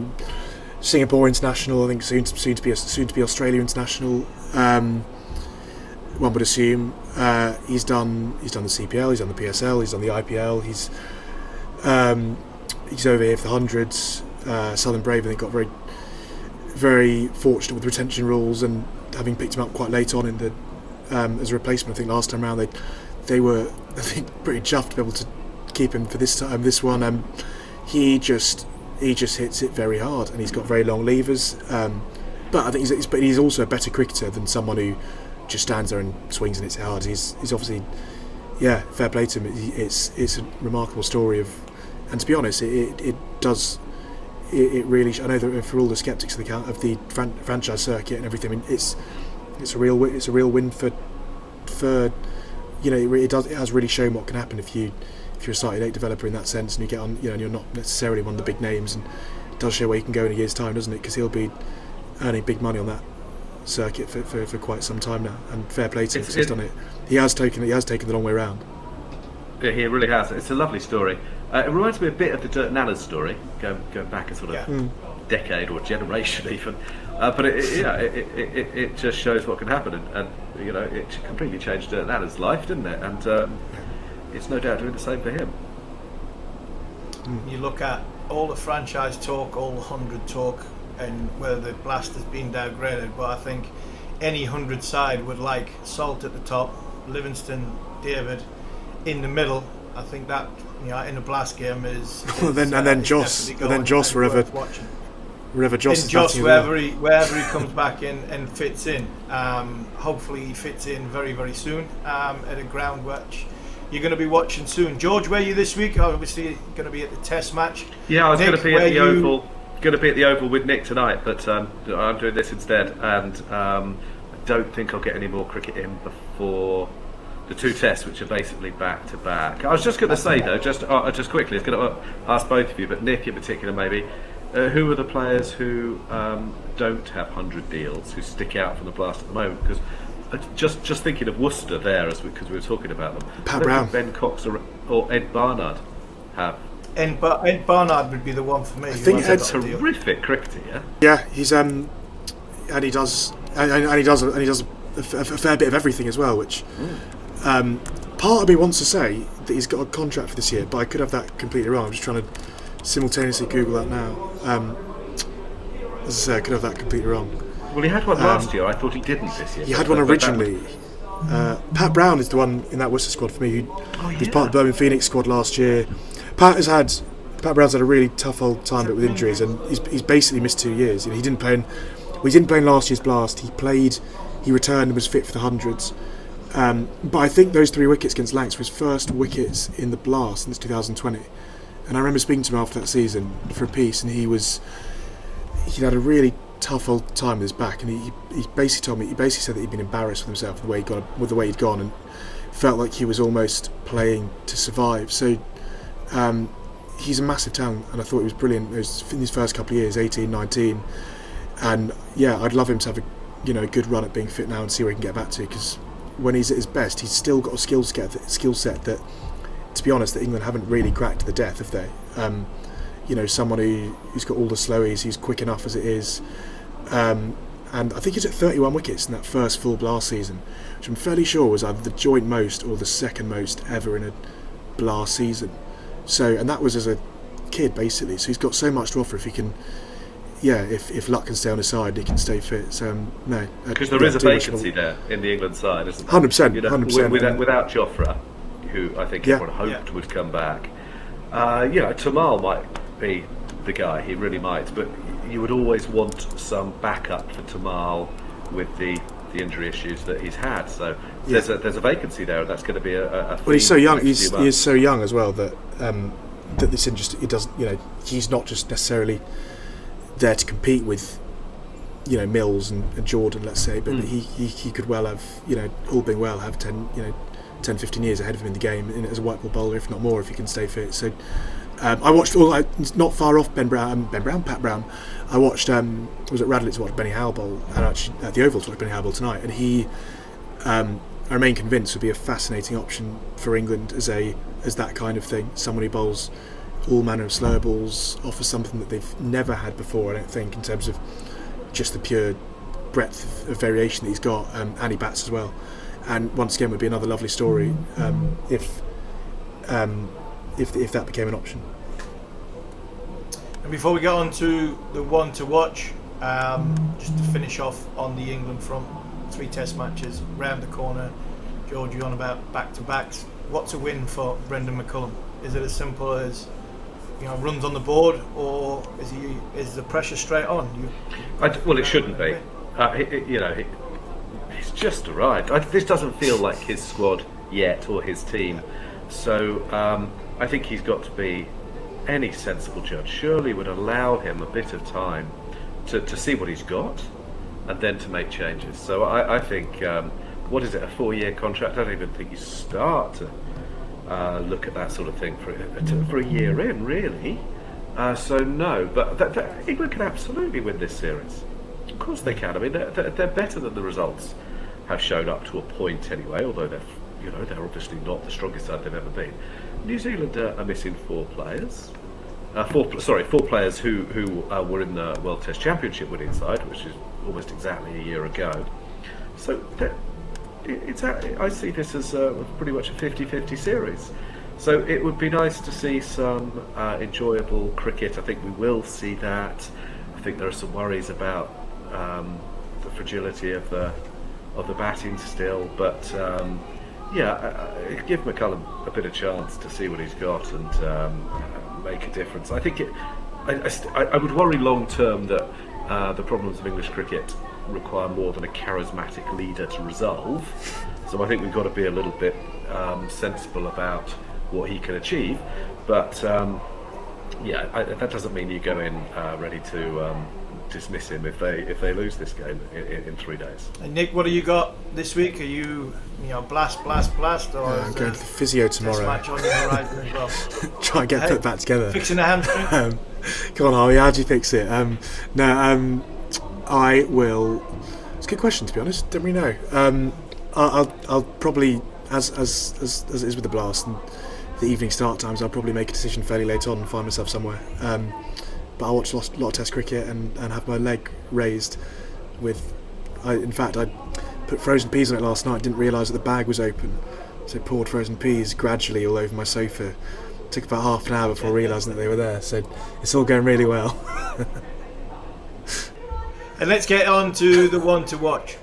Singapore international, I think soon to be Australia international. One would assume he's done the CPL, he's done the PSL, he's done the IPL. He's over here for the hundreds. Southern Brave, I think, got very, very fortunate with retention rules and having picked him up quite late on in the as a replacement. I think last time around they were, I think, pretty chuffed to be able to keep him for this time. This one, he just hits it very hard, and he's got very long levers. But I think he's also a better cricketer than someone who just stands there and swings and hits it hard. He's obviously, fair play to him. It's a remarkable story of, and to be honest, it really. I know that for all the sceptics of the franchise circuit and everything, I mean, it's a real win for it has really shown what can happen if you're a slightly late developer in that sense, and you get on, and you're not necessarily one of the big names, and it does show where you can go in a year's time, doesn't it? Because he'll be earning big money on that circuit for quite some time now, and fair play to him. He's done it. He has taken the long way round. Yeah, he really has. It's a lovely story. It reminds me a bit of the Dirt Nanas story, going back a sort of decade or generation even. But it just shows what can happen, and it completely changed Dirt Nanas' life, didn't it? And it's no doubt doing the same for him. You look at all the franchise talk, all the 100 talk, and whether the Blast has been downgraded, but I think any 100 side would like Salt at the top, Livingston, David in the middle. I think that in the Blast game is and then Joss wherever Joss is Joss wherever he comes back in and fits in. Hopefully he fits in very, very soon at a ground which you're going to be watching soon. George, where are you this week? Obviously you're going to be at the Test match. Yeah, I was going to be at the Oval. Going to be at the Oval with Nick tonight, but I'm doing this instead, and I don't think I'll get any more cricket in before the 2 tests, which are basically back to back. I was just going to say though, just quickly, I was going to ask both of you, but Nick in particular maybe, who are the players who don't have 100 deals, who stick out from the Blast at the moment? Because just thinking of Worcester there, because we were talking about them. Pat Brown, Ben Cox, or Ed Barnard have. Ed Barnard would be the one for me. I think Ed's a terrific cricketer. Yeah, he's and he does a fair bit of everything as well. Which part of me wants to say that he's got a contract for this year, but I could have that completely wrong. I'm just trying to simultaneously Google that now. As I say, I could have that completely wrong. Well, he had one last year. I thought he didn't this year. He had one originally. Pat Brown is the one in that Worcester squad for me. He was part of the Birmingham Phoenix squad last year. Pat has had Pat Brown's had a really tough old time with injuries, and he's basically missed 2 years. He didn't play in last year's Blast. He returned and was fit for the hundreds. But I think those 3 wickets against Lancs were his first wickets in the Blast since 2020. And I remember speaking to him after that season for a piece, and he'd had a really tough old time with his back, and he basically said that he'd been embarrassed with himself with the way he'd gone, and felt like he was almost playing to survive. So he's a massive talent, and I thought he was brilliant. It was in his first couple of years, 18, 19, and yeah, I'd love him to have a good run at being fit now and see where he can get back to, because when he's at his best, he's still got a skill set that, to be honest, that England haven't really cracked to the death, have they? Someone who's got all the slowies, who's quick enough as it is. And I think he's at 31 wickets in that first full Blast season, which I'm fairly sure was either the joint most or the second most ever in a Blast season. So, and that was as a kid, basically. So he's got so much to offer if he can, if luck can stay on his side, he can stay fit. So, no. Because there is a vacancy there in the England side, isn't there? 100%. 100%. Without Jofra, who I think everyone hoped would come back. Tamal might be the guy, he really might, but you would always want some backup for Tamal with the injury issues that he's had. So there's a vacancy there, and that's going to be a well, he's so young. He is so young as well that this industry, it doesn't. He's not just necessarily there to compete with Mills and Jordan, let's say, but he could well have, all being well, have 10 15 years ahead of him in the game as a white ball bowler, if not more, if he can stay fit. So I watched not far off Pat Brown. I watched was at Radlett to watch Benny Howell bowl, and actually at the Oval to watch Benny Howell bowl tonight, and he I remain convinced would be a fascinating option for England as that kind of thing, someone who bowls all manner of slower balls, offers something that they've never had before, I don't think, in terms of just the pure breadth of variation that he's got, and he bats as well. And once again, would be another lovely story if that became an option. And before we get on to the one to watch, just to finish off on the England front, 3 Test matches round the corner. George, you're on about back-to-backs. What's a win for Brendan McCullum? Is it as simple as runs on the board, or is the pressure straight on? It shouldn't be. He's just arrived. This doesn't feel like his squad yet, or his team. So I think he's got to be, any sensible judge surely would allow him a bit of time to see what he's got, and then to make changes. So I think, what is it, a 4-year contract? I don't even think you start to look at that sort of thing for a year in, really. So no, but England can absolutely win this series. Of course they can. I mean, they're better than the results have shown up to a point anyway. Although they're obviously not the strongest side they've ever been. New Zealand are missing 4 players. 4 players who were in the World Test Championship winning side, which is almost exactly a year ago. So I see this as pretty much a 50-50 series. So it would be nice to see some enjoyable cricket. I think we will see that. I think there are some worries about the fragility of the batting still, but give McCullum a bit of chance to see what he's got and make a difference. I think I would worry long term that the problems of English cricket require more than a charismatic leader to resolve. So I think we've got to be a little bit sensible about what he can achieve. But that doesn't mean you go in ready to dismiss him if they lose this game in 3 days. And Nick, what have you got this week? Are you blast, or I'm going to the physio tomorrow. Match on your horizon as well? Try and get put back together. Fixing a hamstring. Come on, Harvey, how do you fix it? I will. It's a good question, to be honest. Don't really know. I'll probably, as it is with the Blast and the evening start times, I'll probably make a decision fairly late on and find myself somewhere. But I watched a lot of Test cricket and have my leg raised with. I put frozen peas on it last night. Didn't realise that the bag was open, so poured frozen peas gradually all over my sofa. Took about half an hour before realising that they were there. So it's all going really well. And let's get on to the one to watch.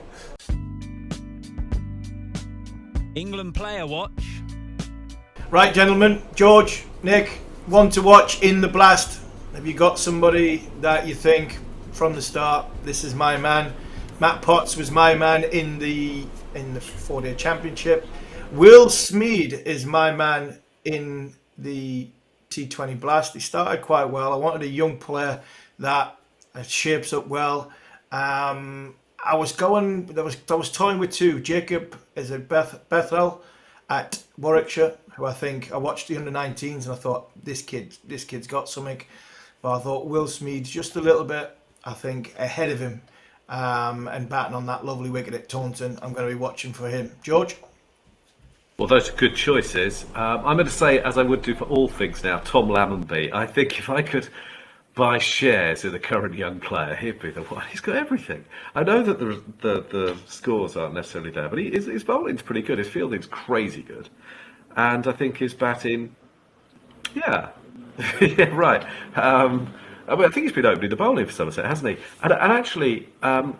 England player watch. Right, gentlemen, George, Nick, one to watch in the Blast. Have you got somebody that you think from the start, this is my man? Matt Potts was my man in the 4-day championship. Will Smead is my man in the T20 Blast. He started quite well. I wanted a young player that shapes up well. I was toying with two. Jacob is a Bethel at Warwickshire, who I think I watched the under-19s and I thought this kid's got something. But I thought Will Smead's just a little bit, I think, ahead of him, and batting on that lovely wicket at Taunton. I'm going to be watching for him. George? Well, those are good choices. I'm going to say, as I would do for all things now, Tom Lammonby. I think if I could buy shares in the current young player, he'd be the one. He's got everything. I know that the scores aren't necessarily there, but his bowling's pretty good. His fielding's crazy good. And I think his batting, yeah, yeah, right. I think he's been opening the bowling for Somerset, hasn't he? And actually, I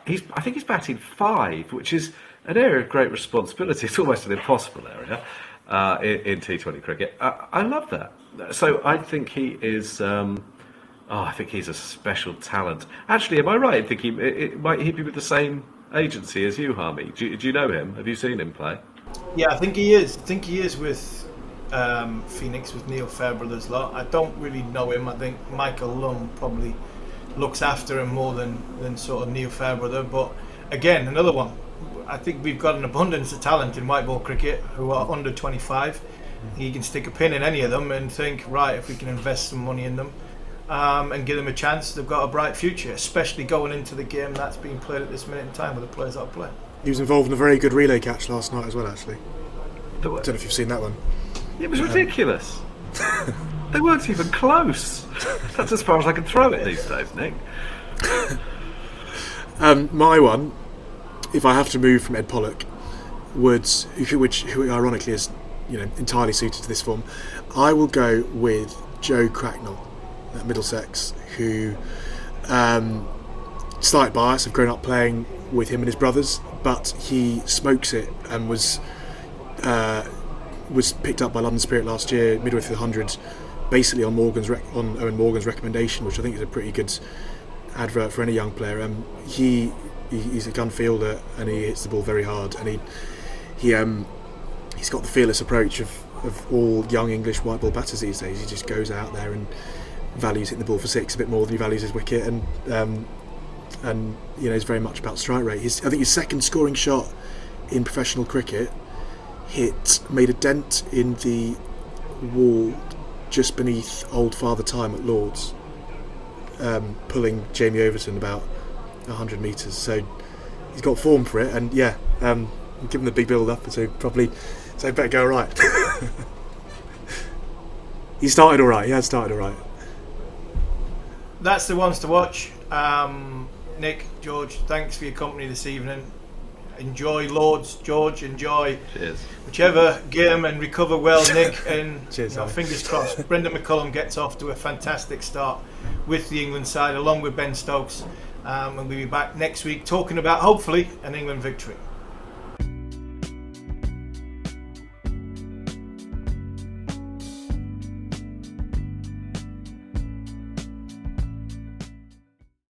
think he's batting 5, which is an area of great responsibility. It's almost an impossible area in T20 cricket. I love that. So I think he is. I think he's a special talent. Actually, am I right in thinking might he be with the same agency as you, Harmy? Do you know him? Have you seen him play? Yeah, I think he is. I think he is with Phoenix, with Neil Fairbrother's lot. I don't really know him. I think Michael Lum probably looks after him more than sort of Neil Fairbrother. But again, another one. I think we've got an abundance of talent in white ball cricket who are under 25. You can stick a pin in any of them and think, right, if we can invest some money in them and give them a chance, they've got a bright future, especially going into the game that's being played at this minute in time with the players that are playing. He was involved in a very good relay catch last night as well, actually. I don't know if you've seen that one. It was ridiculous. They weren't even close. That's as far as I can throw it these days, Nick. My one, if I have to move from Ed Pollock, which ironically is entirely suited to this form, I will go with Joe Cracknell at Middlesex, who slight bias. I've grown up playing with him and his brothers, but he smokes it and was picked up by London Spirit last year, midway through the 100, basically on Owen Morgan's recommendation, which I think is a pretty good advert for any young player. He's a gun fielder and he hits the ball very hard, and he's got the fearless approach of all young English white ball batters these days. He just goes out there and values hitting the ball for 6 a bit more than he values his wicket, and he's very much about strike rate. I think his second scoring shot in professional cricket made a dent in the wall just beneath Old Father Time at Lord's, pulling Jamie Overton about 100 metres. So he's got form for it, and give him the big build up, so better go right. He has started all right. That's the ones to watch. Nick, George, thanks for your company this evening. Enjoy Lords, George. Enjoy Cheers. Whichever game, and recover well, Nick. And Cheers, fingers crossed. Brendan McCullum gets off to a fantastic start with the England side, along with Ben Stokes. And we'll be back next week talking about, hopefully, an England victory.